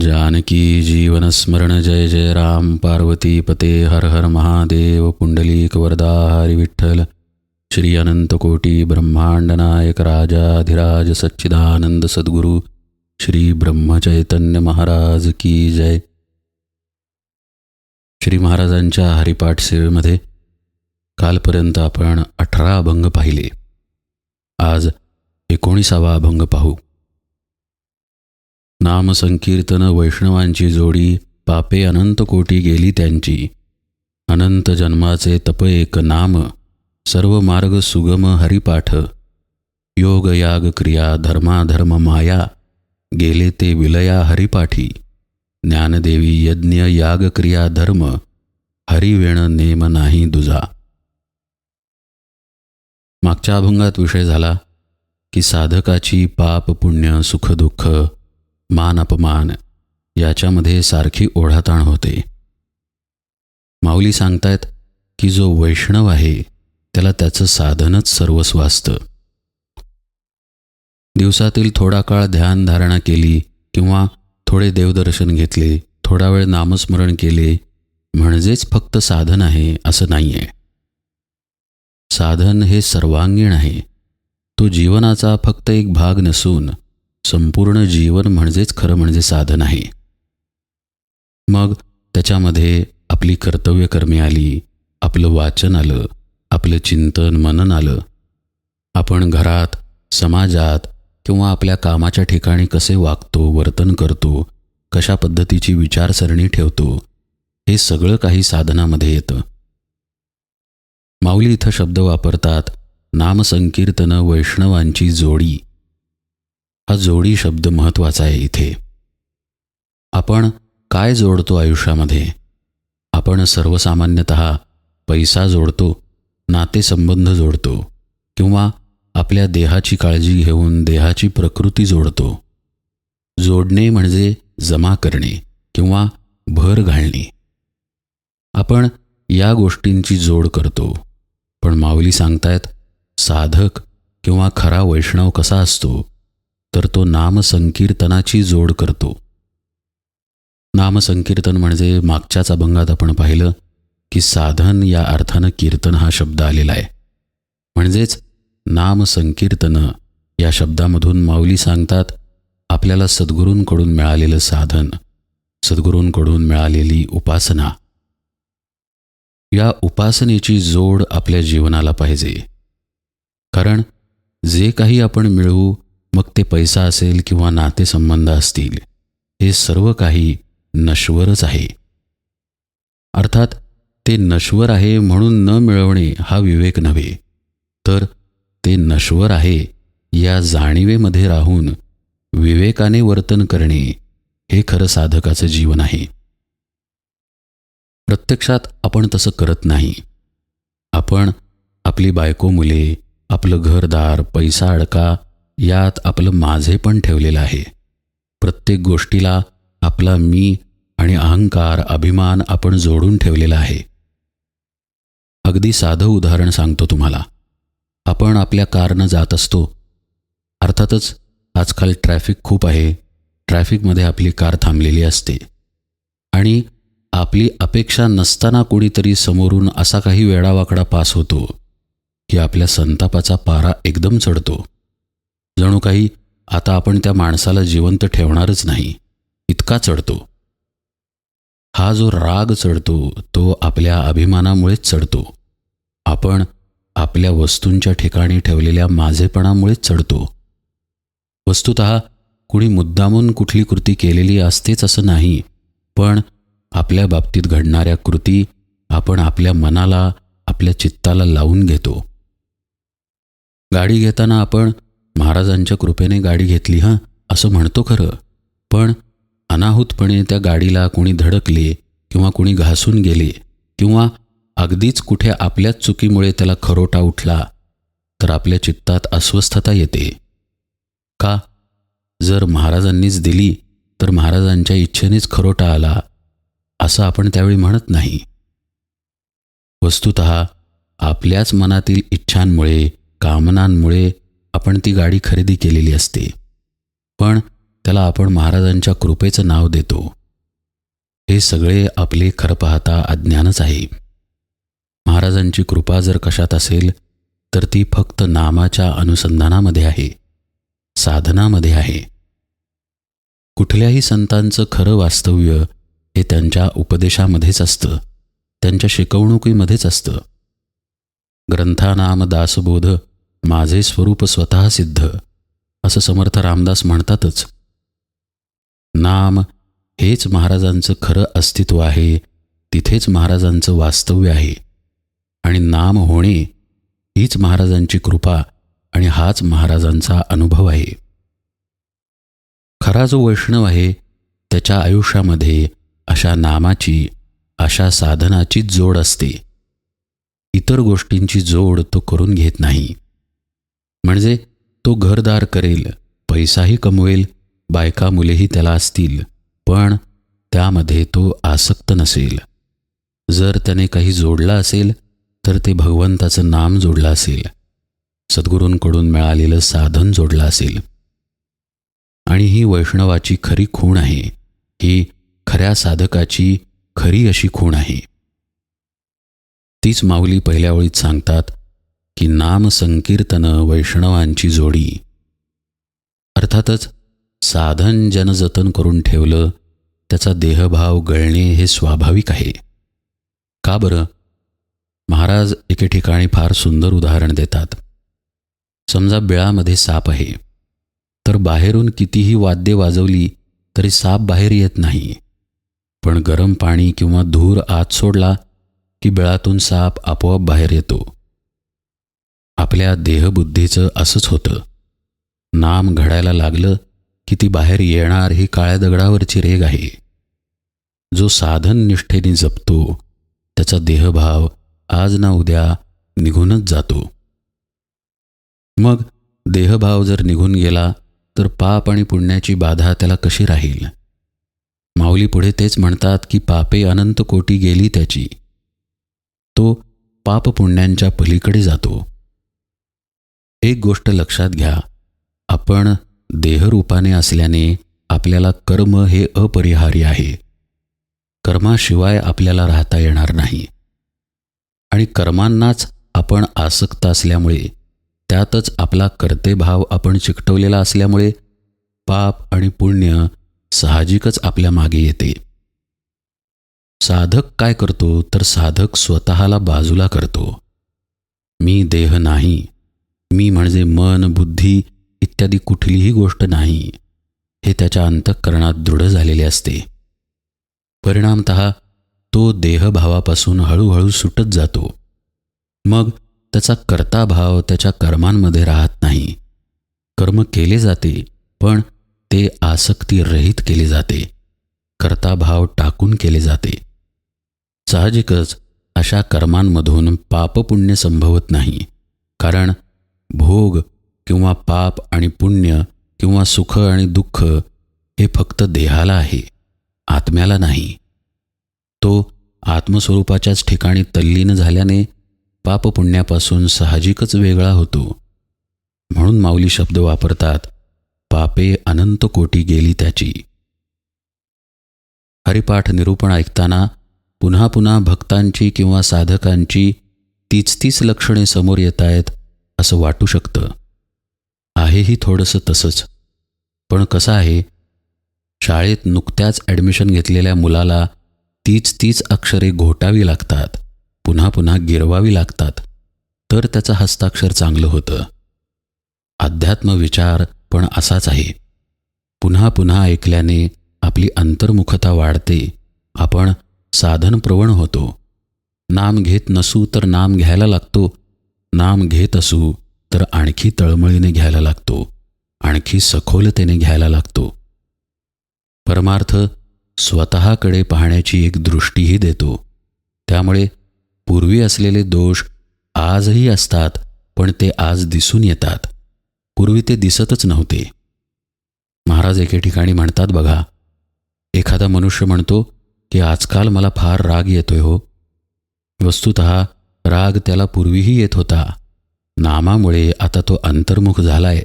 जानकी जीवन स्मरण जय जय राम पार्वती पते हर हर महादेव पुंडलीक वरदा हरि विठ्ठल श्री अनंत कोटी ब्रह्मांड नायक राजाधिराज सच्चिदानंद सद्गुरु श्री ब्रह्मचैतन्य महाराज की जय. श्री महाराजांच्या हरिपाठ सेवेमध्ये कालपर्यंत आपण 18 अभंग पाहिले. आज 19वा अभंग पाहू. नाम संकीर्तन वैष्णवांची जोडी, पापे अनंत कोटी गेली त्यांची. अनंत जन्माचे तप एक नाम, सर्व मार्ग सुगम हरिपाठ. योग याग क्रिया धर्माधर्म माया, गेले ते विलया हरिपाठी. ज्ञानदेवी यज्ञ याग क्रिया धर्म, हरिवेण नेम नाही दुजा. मागच्या अभंगात विषय झाला की साधकाची पाप पुण्य सुख दुःख मान अपमान याच्यामध्ये सारखी ओढाताण होते. माऊली सांगतायत की जो वैष्णव आहे त्याला त्याचं साधनच सर्वस्व असतं. दिवसातील थोडा काळ ध्यान धारणा केली किंवा थोडे देवदर्शन घेतले, थोडा वेळ नामस्मरण केले म्हणजेच फक्त साधन आहे असं नाही आहे. साधन हे सर्वांगीण आहे. तो जीवनाचा फक्त एक भाग नसून संपूर्ण जीवन म्हणजेच खरं म्हणजे साधन आहे. मग त्याच्यामध्ये आपली कर्तव्यकर्मे आली, आपलं वाचन आलं, आपलं चिंतन मनन आलं. आपण घरात समाजात किंवा आपल्या कामाच्या ठिकाणी कसे वागतो वर्तन करतो, कशा पद्धतीची विचारसरणी ठेवतो, हे सगळं काही साधनामध्ये येतं. माऊली इथं शब्द वापरतात नामसंकीर्तन वैष्णवांची जोडी. हा जोडी शब्द महत्त्वाचा आहे इथे. आपण काय जोडतो आयुष्यामध्ये? आपण सर्वसामान्यतः पैसा जोडतो, नातेसंबंध जोडतो किंवा आपल्या देहाची काळजी घेऊन देहाची प्रकृती जोडतो. जोडणे म्हणजे जमा करणे किंवा भर घालणे. आपण या गोष्टींची जोड करतो. पण माऊली सांगतायत साधक किंवा खरा वैष्णव कसा असतो तर तो नामसंकीर्तनाची जोड करतो. नामसंकीर्तन म्हणजे मागच्याच अभंगात आपण पाहिलं की साधन या अर्थानं कीर्तन हा शब्द आलेला आहे. म्हणजेच नामसंकीर्तन या शब्दामधून माऊली सांगतात आपल्याला सद्गुरूंकडून मिळालेलं साधन, सद्गुरूंकडून मिळालेली उपासना, या उपासनेची जोड आपल्या जीवनाला पाहिजे. कारण जे काही आपण मिळवू, मग ते पैसा असेल किंवा नातेसंबंध असतील, हे सर्व काही नश्वरच आहे. अर्थात ते नश्वर आहे म्हणून न मिळवणे हा विवेक नव्हे, तर ते नश्वर आहे या जाणीवेमध्ये राहून विवेकाने वर्तन करणे हे खरं साधकाचं जीवन आहे. प्रत्यक्षात आपण तसं करत नाही. आपण आपली बायको मुले, आपलं घरदार, पैसा अडका यात आपलं माझेपण ठेवलेलं आहे. प्रत्येक गोष्टीला आपला मी आणि अहंकार अभिमान आपण जोडून ठेवलेला आहे. अगदी साधं उदाहरण सांगतो तुम्हाला. आपण आपल्या कारनं जात असतो. अर्थातच आजकाल ट्रॅफिक खूप आहे. ट्रॅफिकमध्ये आपली कार थांबलेली असते आणि आपली अपेक्षा नसताना कोणीतरी समोरून असा काही वेडावाकडा पास होतो की आपल्या संतापाचा पारा एकदम चढतो. जणू काही आता आपण त्या माणसाला जिवंत ठेवणारच नाही इतका चढतो. हा जो राग चढतो तो आपल्या अभिमानामुळेच चढतो. आपण आपल्या वस्तूंच्या ठिकाणी ठेवलेल्या माझेपणामुळेच चढतो. वस्तुतः कुणी मुद्दामून कुठली कृती केलेली असतेच असं नाही, पण आपल्या बाबतीत घडणाऱ्या कृती आपण आपल्या मनाला, आपल्या चित्ताला लावून घेतो. गाडी घेताना आपण महाराजांच्या कृपेने गाडी घेतली असं म्हणतो खरं, पण अनाहूतपणे त्या गाडीला कुणी धडकले किंवा कुणी घासून गेले किंवा अगदीच कुठे आपल्याच चुकीमुळे त्याला खरोटा उठला तर आपल्या चित्तात अस्वस्थता येते. का? जर महाराजांनीच दिली तर महाराजांच्या इच्छेनेच खरोटा आला असं आपण त्यावेळी म्हणत नाही. वस्तुतः आपल्याच मनातील इच्छांमुळे, कामनांमुळे आपण ती गाडी खरेदी केलेली असते. पण त्याला आपण महाराजांच्या कृपेचं नाव देतो. हे सगळे आपले खरं पाहता अज्ञानच आहे. महाराजांची कृपा जर कशात असेल तर ती फक्त नामाच्या अनुसंधानामध्ये आहे, साधनामध्ये आहे. कुठल्याही संतांचं खरं वास्तव्य हे त्यांच्या उपदेशामध्येच असतं, त्यांच्या शिकवणुकीमध्येच असतं. ग्रंथानाम दासबोध माझे स्वरूप स्वतः सिद्ध, असं समर्थ रामदास म्हणतातच. नाम हेच महाराजांचं खरं अस्तित्व आहे, तिथेच महाराजांचं वास्तव्य आहे. आणि नाम होणे हीच महाराजांची कृपा आणि हाच महाराजांचा अनुभव आहे. खरा जो वैष्णव आहे त्याच्या आयुष्यामध्ये अशा नामाची, अशा साधनाचीच जोड असते. इतर गोष्टींची जोड तो करून घेत नाही. म्हणजे तो घरदार करेल, पैसाही कमवेल, बायका मुलेही त्याला असतील, पण त्यामध्ये तो आसक्त नसेल. जर त्याने काही जोडलं असेल तर ते भगवंताचं नाम जोडलं असेल, सद्गुरूंकडून मिळालेलं साधन जोडलं असेल. आणि ही वैष्णवाची खरी खूण आहे, ही खऱ्या साधकाची खरी अशी खूण आहे. तीच माऊली पहिल्या ओळीत सांगतात की नाम संकीर्तन वैष्णवांची जोडी. अर्थातच साधन जनजतन करून ठेवलं, त्याचा देहभाव गळणे हे स्वाभाविक आहे. का बरं? महाराज एके ठिकाणी फार सुंदर उदाहरण देतात. समजा बिळामध्ये साप आहे, तर बाहेरून कितीही वाद्य वाजवली तरी साप बाहेर येत नाही. पण गरम पाणी किंवा धूर आत सोडला की बिळातून साप आपोआप बाहेर येतो. आपल्या देहबुद्धीचं असंच होतं. नाम घडायला लागलं की ती बाहेर येणार ही काळ्या दगडावरची रेघ आहे. जो साधन निष्ठेने जपतो त्याचा देहभाव आज ना उद्या निघूनच जातो. मग देहभाव जर निघून गेला तर पाप आणि पुण्याची बाधा त्याला कशी राहील? माऊली पुढे तेच म्हणतात की पापे अनंत कोटी गेली त्याची. तो पाप पुण्यांच्या पलीकडे जातो. एक गोष्ट लक्षात घ्या, आपण देहरूपाने असल्याने आपल्याला कर्म हे अपरिहार्य आहे. कर्माशिवाय आपल्याला राहता येणार नाही. आणि कर्मांनाच आपण आसक्त असल्यामुळे, त्यातच आपला कर्तेभाव आपण चिकटवलेला असल्यामुळे पाप आणि पुण्य साहजिकच आपल्या मागे येते. साधक काय करतो तर साधक स्वतःला बाजूला करतो. मी देह नाही, मी म्हणजे मन, बुद्धी इत्यादी कुठलीही गोष्ट नाही, हे त्याच्या अंतःकरणात दृढ झालेले असते. परिणामतः तो देहभावापासून हळूहळू सुटत जातो. मग त्याचा कर्ताभाव त्याच्या कर्मांमध्ये राहत नाही. कर्म केले जाते, पण ते आसक्तीरहित केले जाते. कर्ताभाव टाकून केले जाते. साहजिकच अशा कर्मांमधून पापपुण्य संभवत नाही. कारण भोग किंवा पाप आणि पुण्य किंवा सुख आणि दुःख हे फक्त देहाला आहे, आत्म्याला नाही. तो आत्मस्वरूपाच्याच ठिकाणी तल्लीन झाल्याने पापपुण्यापासून साहजिकच वेगळा होतो. म्हणून माऊली शब्द वापरतात, पापे अनंत कोटी गेली त्याची. हरिपाठ निरूपण ऐकताना पुन्हा पुन्हा भक्तांची किंवा साधकांची तीच लक्षणे समोर येत आहेत असं वाटू शकतं. आहेही थोडंसं तसंच. पण कसं आहे, शाळेत नुकत्याच ॲडमिशन घेतलेल्या मुलाला तीच अक्षरे घोटावी लागतात, पुन्हा पुन्हा गिरवावी लागतात, तर त्याचं हस्ताक्षर चांगलं होतं. अध्यात्म विचार पण असाच आहे. पुन्हा पुन्हा ऐकल्याने आपली अंतर्मुखता वाढते. आपण साधनप्रवण होतो. नाम घेत नसू तर नाम घ्यायला लागतो. नाम घेत असू तर आणखी तळमळीने घ्यायला लागतो, आणखी सखोलतेने घ्यायला लागतो. परमार्थ स्वतःकडे पाहण्याची एक दृष्टीही देतो. त्यामुळे पूर्वी असलेले दोष आजही असतात, पण ते आज दिसून येतात. पूर्वी ते दिसतच नव्हते. महाराज एके ठिकाणी म्हणतात बघा, एखादा मनुष्य म्हणतो की आजकाल मला फार राग येतोय हो. वस्तुतः राग त्याला पूर्वीही येत होता. नामामुळे आता तो अंतर्मुख झालाय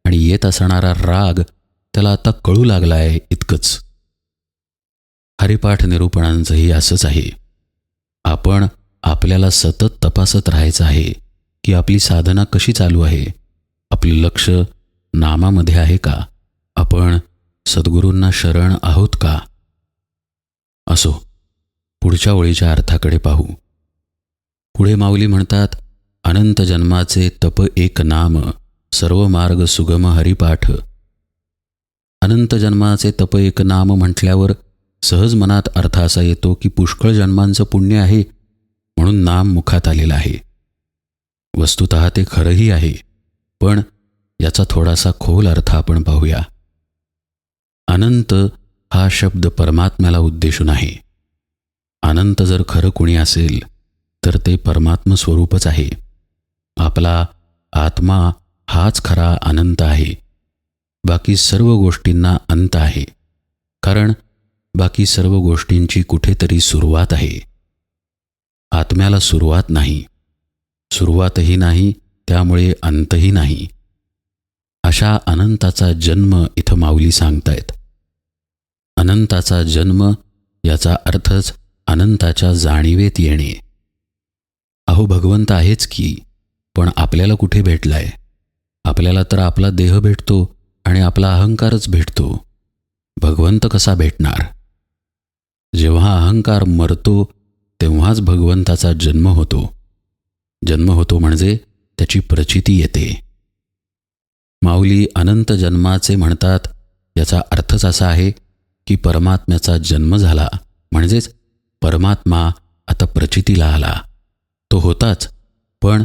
आणि येत असणारा राग त्याला आता कळू लागला आहे इतकंच. हरिपाठ निरूपणांचंही असंच आहे. आपण आपल्याला सतत तपासत राहायचं आहे की आपली साधना कशी चालू आहे, आपलं लक्ष नामामध्ये आहे का, आपण सद्गुरूंना शरण आहोत का. असो, पुढच्या ओळीच्या अर्थाकडे पाहू. पुढे माऊली म्हणतात, अनंत जन्माचे तप एक नाम, सर्व मार्ग सुगम हरिपाठ. अनंत जन्माचे तप एक नाम म्हटल्यावर सहज मनात अर्थ असा येतो की पुष्कळ जन्मांचं पुण्य आहे म्हणून नाम मुखात आलेलं आहे. वस्तुतः ते खरंही आहे, पण याचा थोडासा खोल अर्थ आपण पाहूया. अनंत हा शब्द परमात्म्याला उद्देशून आहे. अनंत जर खरं कुणी असेल तर ते परमात्म स्वरूपच आहे. आपला आत्मा हाच खरा अनंत आहे. बाकी सर्व गोष्टींना अंत आहे, कारण बाकी सर्व गोष्टींची कुठेतरी सुरुवात आहे. आत्म्याला सुरुवात नाही, सुरुवातही नाही, त्यामुळे अंतही नाही. अशा अनंताचा जन्म इथं माऊली सांगतायत. अनंताचा जन्म याचा अर्थच अनंताच्या जाणीवेत येणे. अहो, भगवंत आहेच की, पण आपल्याला कुठे भेटलाय? आपल्याला तर आपला देह भेटतो आणि आपला अहंकारच भेटतो. भगवंत कसा भेटणार? जेव्हा अहंकार मरतो तेव्हाच भगवंताचा जन्म होतो. जन्म होतो म्हणजे त्याची प्रचिती येते. माऊली अनंत जन्माचे म्हणतात, याचा अर्थच असा आहे की परमात्म्याचा जन्म झाला म्हणजेच परमात्मा आता प्रचितीला आला. तो होताच, पण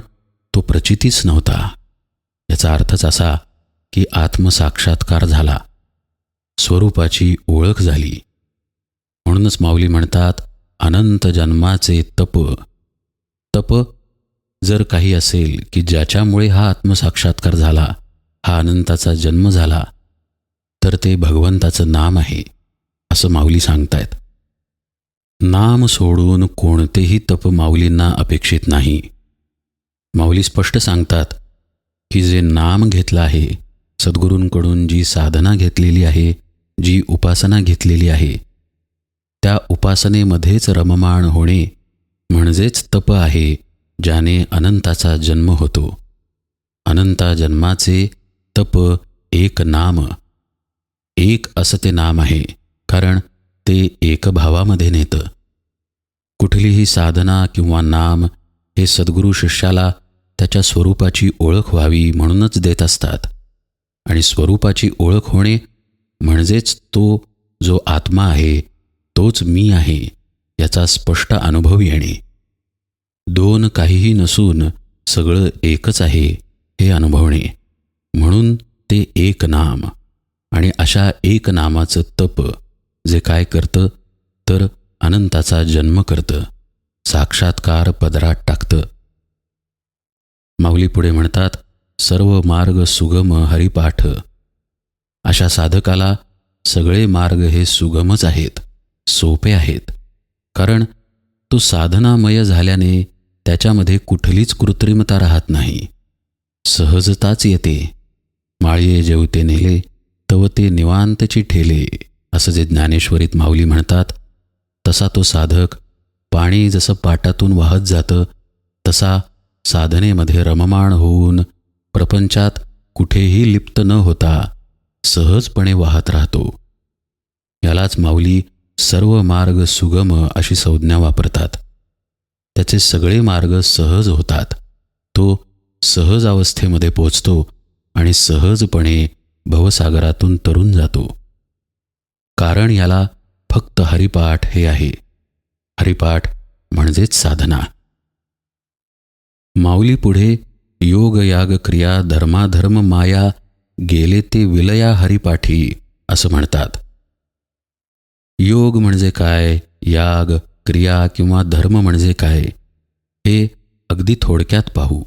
तो प्रचितीच नव्हता. याचा अर्थच असा की आत्मसाक्षात्कार झाला, स्वरूपाची ओळख झाली. म्हणूनच माऊली म्हणतात, अनंत जन्माचे तप. तप जर काही असेल की ज्याच्यामुळे हा आत्मसाक्षात्कार झाला, हा अनंताचा जन्म झाला, तर ते भगवंताचं नाम आहे, असं माऊली सांगतायत. नाम सोडून कोणतेही तप माऊलींना अपेक्षित नाही. माऊली स्पष्ट सांगतात की जे नाम घेतलं आहे, सद्गुरूंकडून जी साधना घेतलेली आहे, जी उपासना घेतलेली आहे, त्या उपासनेमध्येच रममाण होणे म्हणजेच तप आहे, ज्याने अनंताचा जन्म होतो. अनंता जन्माचे तप एक नाम. एक असं ते नाम आहे, कारण ते एकभावामध्ये नेतं. कुठलीही साधना किंवा नाम हे सद्गुरू शिष्याला त्याच्या स्वरूपाची ओळख व्हावी म्हणूनच देत असतात. आणि स्वरूपाची ओळख होणे म्हणजेच तो जो आत्मा आहे तोच मी आहे याचा स्पष्ट अनुभव येणे. दोन काहीही नसून सगळं एकच आहे हे अनुभवणे, म्हणून ते एक नाम. आणि अशा एक नामाचं तप जे काय करतं तर अनंताचा जन्म करतं, साक्षात्कार पदरात टाकतं. माऊली पुढे म्हणतात, सर्व मार्ग सुगम हरिपाठ. अशा साधकाला सगळे मार्ग हे सुगमच आहेत, सोपे आहेत, कारण तो साधनामय झाल्याने त्याच्यामध्ये कुठलीच कृत्रिमता राहत नाही. सहजताच येते. माळिये जेवते नेले तव ते निवांतची ठेले, असं जे ज्ञानेश्वरीत माऊली म्हणतात, तसा तो साधक पाणी जसं पाटातून वाहत जातं तसा साधनेमध्ये रममाण होऊन प्रपंचात कुठेही लिप्त न होता सहजपणे वाहत राहतो. यालाच माऊली सर्व मार्ग सुगम अशी संज्ञा वापरतात. त्याचे सगळे मार्ग सहज होतात. तो सहज अवस्थेमध्ये पोचतो आणि सहजपणे भवसागरातून तरून जातो. कारण याला फक्त हरिपाठ हे आहे. हरिपाठ म्हणजेच साधना. माऊली पुढे योग याग क्रिया धर्माधर्म माया गेले ते विलया हरिपाठी असं म्हणतात. योग म्हणजे काय, याग क्रिया किंवा धर्म म्हणजे काय, हे अगदी थोडक्यात पाहू.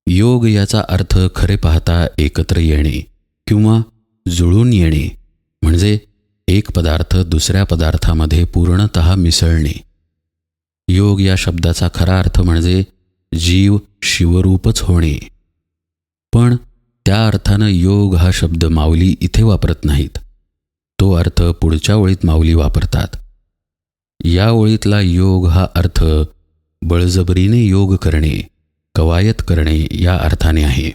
योग याचा अर्थ खरे पाहता एकत्र येणे किंवा जुळून येणे, म्हणजे एक पदार्थ दुसऱ्या पदार्थामध्ये पूर्णतः मिसळणे. योग या शब्दाचा खरा अर्थ म्हणजे जीव शिवरूपच होणे. पण त्या अर्थानं योग हा शब्द माऊली इथे वापरत नाहीत. तो अर्थ पुढच्या ओळीत माऊली वापरतात. या ओळीतला योग हा अर्थ बळजबरीने योग करणे, कवायत करणे या अर्थाने आहे.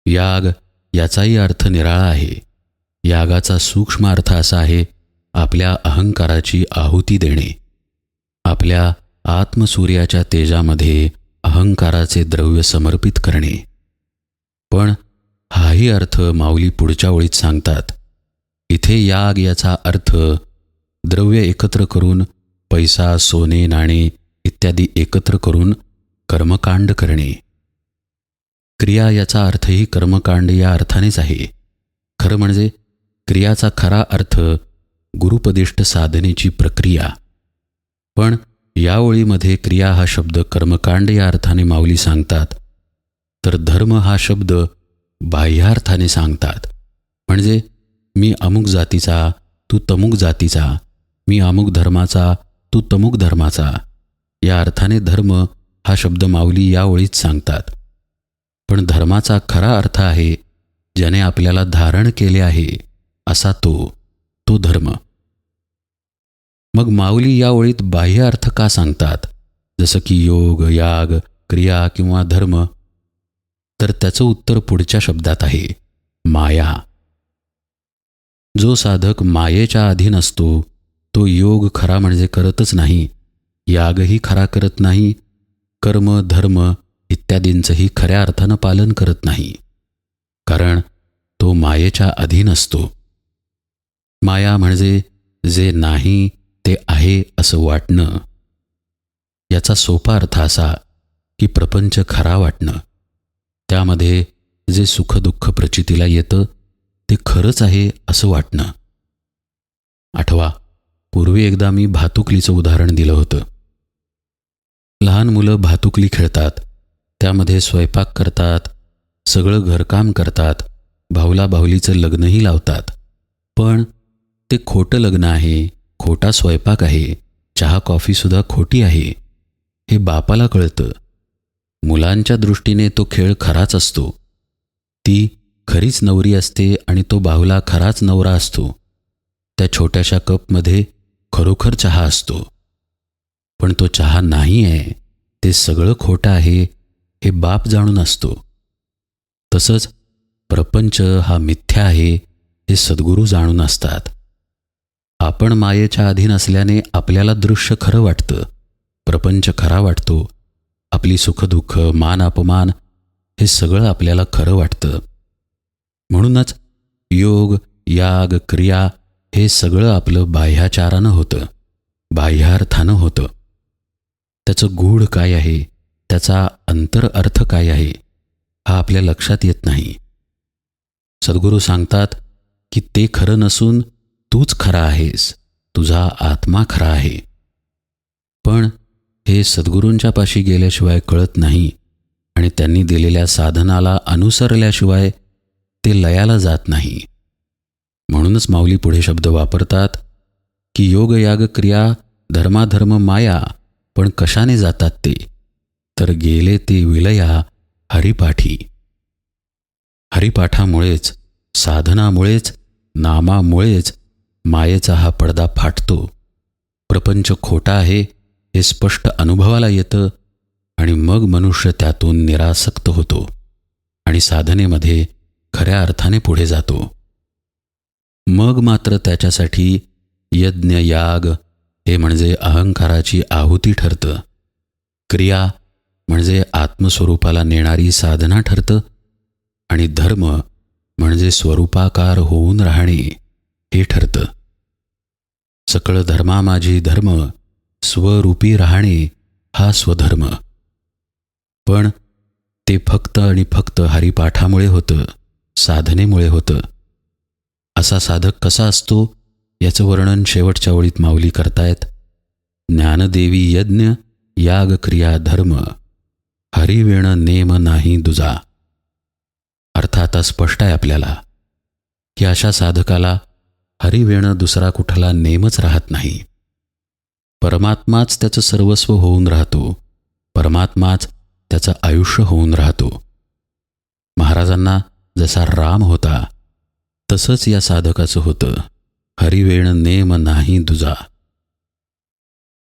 याग याचाही अर्थ निराळा आहे. यागाचा सूक्ष्म अर्थ असा आहे, आपल्या अहंकाराची आहुती देणे, आपल्या आत्मसूर्याच्या तेजामध्ये अहंकाराचे द्रव्य समर्पित करणे. पण हाही अर्थ माऊली पुढच्या ओळीत सांगतात. इथे याग याचा अर्थ द्रव्य एकत्र करून, पैसा, सोने, नाणे इत्यादी एकत्र करून कर्मकांड करणे. क्रिया याचा अर्थही कर्मकांड या अर्थानेच आहे. खरं म्हणजे क्रियाचा खरा अर्थ गुरुपदिष्ट साधनेची प्रक्रिया. पण या ओळीमध्ये क्रिया हा शब्द कर्मकांड या अर्थाने माऊली सांगतात, तर धर्म हा शब्द बाह्यार्थाने सांगतात. म्हणजे मी अमुक जातीचा, तू तमुक जातीचा, मी अमुक धर्माचा, तू तमुक धर्माचा या अर्थाने धर्म हा शब्द माऊली या ओळीत सांगतात. पण धर्माचा खरा अर्थ आहे, ज्याने आपल्याला धारण केले आहे असा तो धर्म. मग माऊली या ओळीत बाह्य अर्थ का सांगतात, जसं की योग, याग, क्रिया किंवा धर्म? तर त्याचं उत्तर पुढच्या शब्दात आहे, माया. जो साधक मायेच्या अधीन असतो तो योग खरा म्हणजे करतच नाही, यागही खरा करत नाही, कर्म, धर्म इत्यादींचंही खऱ्या अर्थानं पालन करत नाही, कारण तो मायेच्या अधीन असतो. माया म्हणजे जे नाही ते आहे असं वाटणं. याचा सोपा अर्थ असा की प्रपंच खरा वाटणं, त्यामध्ये जे सुखदुःख प्रचितीला येतं ते खरंच आहे असं वाटणं. आठवा, पूर्वी एकदा मी भातुकलीचं उदाहरण दिलं होतं. लहान मुलं भातुकली खेळतात, त्यामध्ये स्वयंपाक करतात, सगळं घरकाम करतात, भाऊला भाऊलीचं लग्नही लावतात. पण ते खोटं लग्न आहे, खोटा स्वयंपाक आहे, चहा कॉफीसुद्धा खोटी आहे हे बापाला कळतं. मुलांच्या दृष्टीने तो खेळ खराच असतो. ती खरीच नवरी असते आणि तो बाहुला खराच नवरा असतो. त्या छोट्याशा कपमध्ये खरोखर चहा असतो. पण तो चहा नाही आहे, ते सगळं खोटं आहे हे बाप जाणून असतो. तसंच प्रपंच हा मिथ्या आहे हे सद्गुरू जाणून असतात. आपण मायेच्या अधीन असल्याने आपल्याला दृश्य खरं वाटतं, प्रपंच खरा वाटतो, आपली सुखदुःख, मान अपमान हे सगळं आपल्याला खरं वाटतं. म्हणूनच योग, याग, क्रिया हे सगळं आपलं बाह्याचारानं होतं, बाह्यार्थानं होतं. त्याचं गूढ काय आहे, त्याचा अंतर अर्थ काय आहे, हा आपल्या लक्षात येत नाही. सद्गुरू सांगतात की ते खरं नसून तूच खरा आहेस, तुझा आत्मा खरा आहे. पण हे सद्गुरूंच्या पाशी गेल्याशिवाय कळत नाही आणि त्यांनी दिलेल्या साधनाला अनुसरल्याशिवाय ते लयाला जात नाही. म्हणूनच माऊली पुढे शब्द वापरतात की योग, याग, क्रिया, धर्माधर्म, माया पण कशाने जातात ते, तर गेले ते विलया हरिपाठी. हरिपाठामुळेच, साधनामुळेच, नामामुळेच मायेचा हा पडदा फाटतो. प्रपंच खोटा आहे हे स्पष्ट अनुभवाला येतं आणि मग मनुष्य त्यातून निरासक्त होतो आणि साधनेमध्ये खऱ्या अर्थाने पुढे जातो. मग मात्र त्याच्यासाठी यज्ञ, याग हे म्हणजे अहंकाराची आहुती ठरतं, क्रिया म्हणजे आत्मस्वरूपाला नेणारी साधना ठरतं आणि धर्म म्हणजे स्वरूपाकार होऊन राहणे हे ठरतं. सकळ धर्मा माझी धर्म, स्वरूपी राहणे हा स्वधर्म. पण ते फक्त आणि फक्त हरिपाठामुळे होतं, साधनेमुळे होतं. असा साधक कसा असतो याचं वर्णन शेवटच्या ओळीत माऊली करतायत. ज्ञानदेवी यज्ञ, याग, क्रिया, धर्म, हरिवेण नेम नाही दुजा. अर्थ आता स्पष्ट आहे आपल्याला की अशा साधकाला हरिवेण दुसरा कुठला नेमच राहत नाही. परमात्माच त्याचं सर्वस्व होऊन राहतो, परमात्माच त्याचं आयुष्य होऊन राहतो. महाराजांना जसा राम होता तसंच या साधकाचं होतं. हरिवेण नेम नाही दुजा.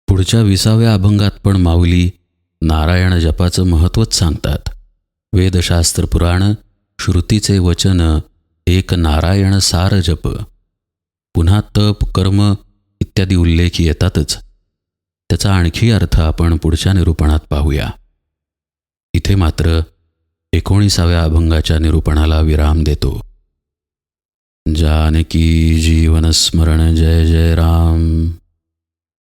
पुढच्या 20व्या अभंगात पण माऊली नारायण जपाचं महत्त्वच सांगतात. वेदशास्त्र पुराण श्रुतीचे वचन एक नारायण सार जप. पुन्हा तप कर्म इत्यादी उल्लेख येतातच. त्याचा आणखी अर्थ आपण पुढच्या निरूपणात पाहूया. इथे मात्र 19व्या अभंगाच्या निरूपणाला विराम देतो. जानकी जीवन स्मरण जय जय राम.